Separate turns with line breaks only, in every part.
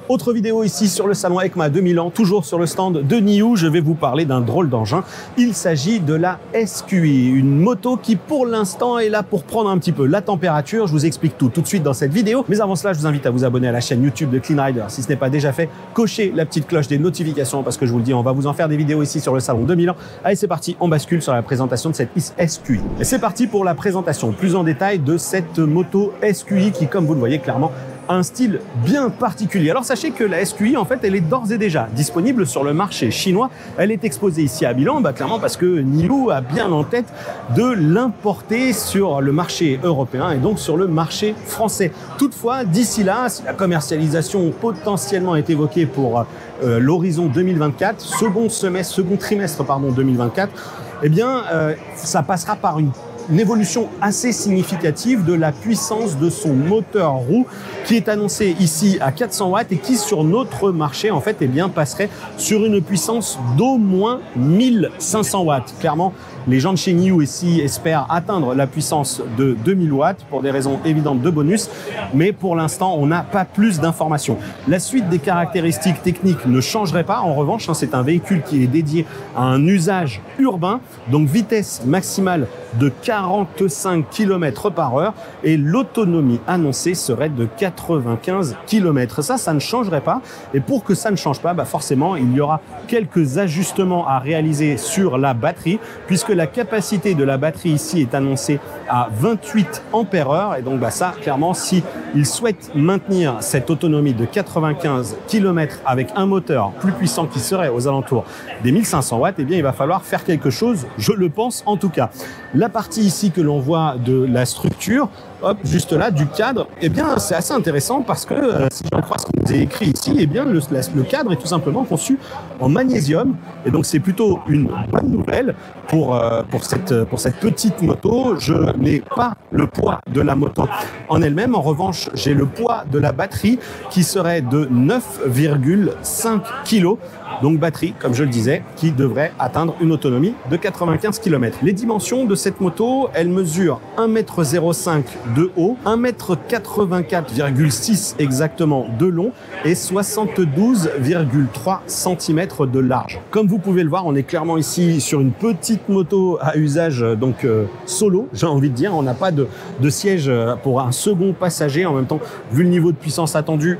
Autre vidéo ici sur le salon EICMA 2000 toujours sur le stand de NIO, je vais vous parler d'un drôle d'engin. Il s'agit de la SQI, une moto qui pour l'instant est là pour prendre un petit peu la température. Je vous explique tout de suite dans cette vidéo. Mais avant cela, je vous invite à vous abonner à la chaîne YouTube de Clean Rider. Si ce n'est pas déjà fait, cochez la petite cloche des notifications parce que je vous le dis, on va vous en faire des vidéos ici sur le salon 2000. Allez, c'est parti, on bascule sur la présentation de cette SQI. Et c'est parti pour la présentation plus en détail de cette moto SQI qui, comme vous le voyez clairement, un style bien particulier. Alors sachez que la SQI, en fait, elle est d'ores et déjà disponible sur le marché chinois. Elle est exposée ici à Milan, clairement parce que NIO a bien en tête de l'importer sur le marché européen et donc sur le marché français. Toutefois, d'ici là, si la commercialisation potentiellement est évoquée pour l'horizon 2024, second trimestre 2024, eh bien, ça passera par une évolution assez significative de la puissance de son moteur roue qui est annoncé ici à 400 watts et qui sur notre marché en fait passerait sur une puissance d'au moins 1500 watts. Clairement, les gens de chez NIO ici espèrent atteindre la puissance de 2000 watts pour des raisons évidentes de bonus, mais pour l'instant, on n'a pas plus d'informations. La suite des caractéristiques techniques ne changerait pas. En revanche, c'est un véhicule qui est dédié à un usage urbain, donc vitesse maximale de 45 km/h et l'autonomie annoncée serait de 95 km. Ça ne changerait pas. Et pour que ça ne change pas, forcément, il y aura quelques ajustements à réaliser sur la batterie, puisque la capacité de la batterie ici est annoncée à 28 ampères-heure. Et donc, ça, clairement, si il souhaite maintenir cette autonomie de 95 km avec un moteur plus puissant qui serait aux alentours des 1500 watts, il va falloir faire quelque chose, je le pense en tout cas. La partie ici que l'on voit de la structure, juste là, du cadre, c'est assez intéressant parce que, si j'en crois ce qu'on nous est écrit ici, le cadre est tout simplement conçu en magnésium. Et donc, c'est plutôt une bonne nouvelle pour cette petite moto. Je n'ai pas le poids de la moto en elle-même. En revanche, j'ai le poids de la batterie qui serait de 9,5 kg. Donc batterie, comme je le disais, qui devrait atteindre une autonomie de 95 km. Les dimensions de cette moto, elle mesure 1,05 m de haut, 1,84,6 m exactement de long et 72,3 cm de large. Comme vous pouvez le voir, on est clairement ici sur une petite moto à usage solo, j'ai envie de dire. On n'a pas de siège pour un second passager. En même temps, vu le niveau de puissance attendu,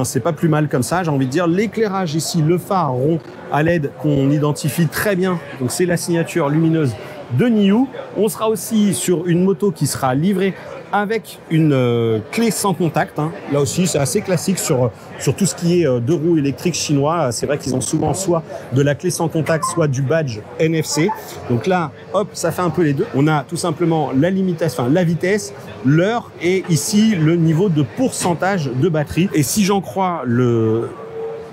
c'est pas plus mal comme ça, j'ai envie de dire. L'éclairage ici, le phare rond à LED qu'on identifie très bien, donc c'est la signature lumineuse de NIO. On sera aussi sur une moto qui sera livrée avec une clé sans contact. Là aussi, c'est assez classique sur tout ce qui est deux roues électriques chinois. C'est vrai qu'ils ont souvent soit de la clé sans contact, soit du badge NFC. Donc là, ça fait un peu les deux. On a tout simplement la limitation, la vitesse, l'heure et ici le niveau de pourcentage de batterie. Et si j'en crois le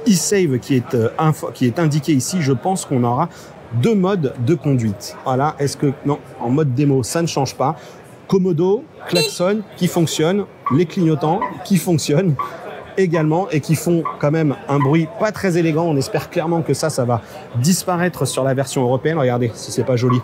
e-save qui est indiqué ici, je pense qu'on aura deux modes de conduite. Voilà, non, en mode démo, ça ne change pas. Commodo, klaxon qui fonctionne, les clignotants qui fonctionnent également et qui font quand même un bruit pas très élégant. On espère clairement que ça va disparaître sur la version européenne. Regardez si c'est pas joli.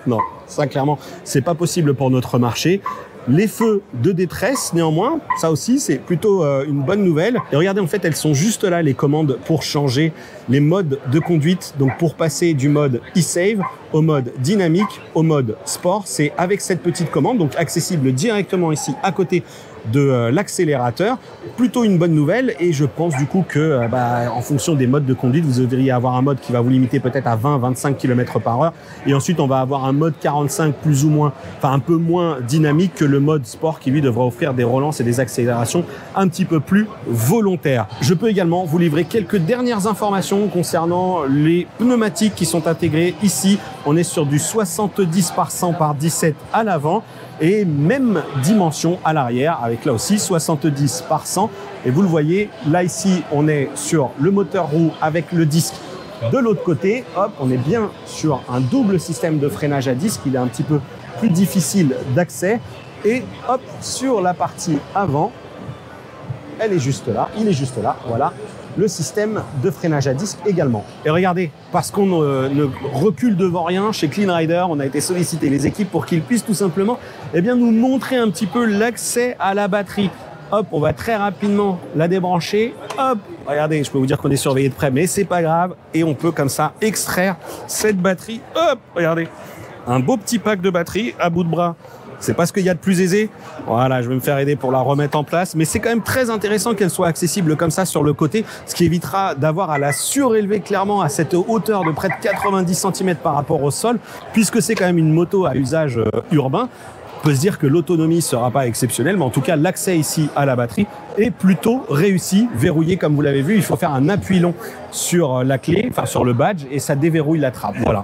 Non, ça clairement, c'est pas possible pour notre marché. Les feux de détresse, néanmoins, ça aussi, c'est plutôt une bonne nouvelle. Et regardez, en fait, elles sont juste là, les commandes pour changer les modes de conduite. Donc, pour passer du mode e-save au mode dynamique, au mode sport, c'est avec cette petite commande, donc accessible directement ici à côté de l'accélérateur. Plutôt une bonne nouvelle et je pense du coup que en fonction des modes de conduite, vous devriez avoir un mode qui va vous limiter peut-être à 20-25 km/h et ensuite on va avoir un mode 45 plus ou moins, un peu moins dynamique que le mode sport qui lui devra offrir des relances et des accélérations un petit peu plus volontaires. Je peux également vous livrer quelques dernières informations concernant les pneumatiques qui sont intégrés ici. On est sur du 70 par 100 par 17 à l'avant et même dimension à l'arrière avec là aussi 70 par 100. Et vous le voyez, là ici, on est sur le moteur roue avec le disque de l'autre côté. On est bien sur un double système de freinage à disque. Il est un petit peu plus difficile d'accès. Et sur la partie avant, elle est juste là, il est juste là, voilà. le système de freinage à disque également. Et regardez, parce qu'on ne recule devant rien, chez Clean Rider, on a été solliciter les équipes pour qu'ils puissent tout simplement nous montrer un petit peu l'accès à la batterie. Hop, on va très rapidement la débrancher. Hop, regardez, je peux vous dire qu'on est surveillé de près, mais c'est pas grave. Et on peut comme ça extraire cette batterie. Hop, regardez, un beau petit pack de batterie à bout de bras. C'est pas ce qu'il y a de plus aisé. Voilà, je vais me faire aider pour la remettre en place. Mais c'est quand même très intéressant qu'elle soit accessible comme ça sur le côté, ce qui évitera d'avoir à la surélever clairement à cette hauteur de près de 90 cm par rapport au sol, puisque c'est quand même une moto à usage urbain. On peut se dire que l'autonomie ne sera pas exceptionnelle, mais en tout cas, l'accès ici à la batterie est plutôt réussi, verrouillé comme vous l'avez vu. Il faut faire un appui long sur la clé, enfin sur le badge, et ça déverrouille la trappe. Voilà.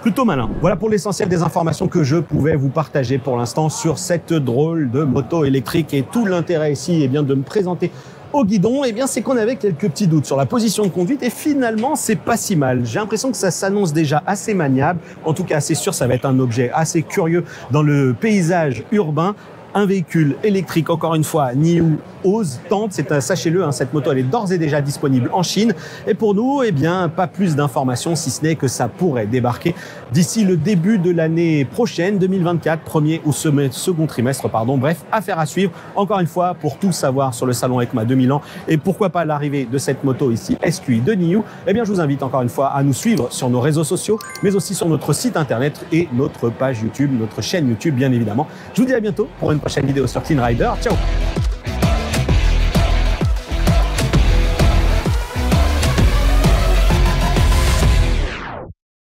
Plutôt malin. Voilà pour l'essentiel des informations que je pouvais vous partager pour l'instant sur cette drôle de moto électrique. Et tout l'intérêt ici est bien de me présenter au guidon, c'est qu'on avait quelques petits doutes sur la position de conduite et finalement c'est pas si mal. J'ai l'impression que ça s'annonce déjà assez maniable. En tout cas, c'est sûr, ça va être un objet assez curieux dans le paysage urbain. Un véhicule électrique, encore une fois, NIU ose, tente, sachez-le, cette moto elle est d'ores et déjà disponible en Chine. Et pour nous, pas plus d'informations, si ce n'est que ça pourrait débarquer d'ici le début de l'année prochaine, 2024, premier ou second trimestre, pardon. Bref, affaire à suivre. Encore une fois, pour tout savoir sur le salon EICMA 2000 ans et pourquoi pas l'arrivée de cette moto ici, SQI de NIU, je vous invite encore une fois à nous suivre sur nos réseaux sociaux, mais aussi sur notre site internet et notre page YouTube, notre chaîne YouTube, bien évidemment. Je vous dis à bientôt pour une prochaine vidéo sur Clean Rider. Ciao!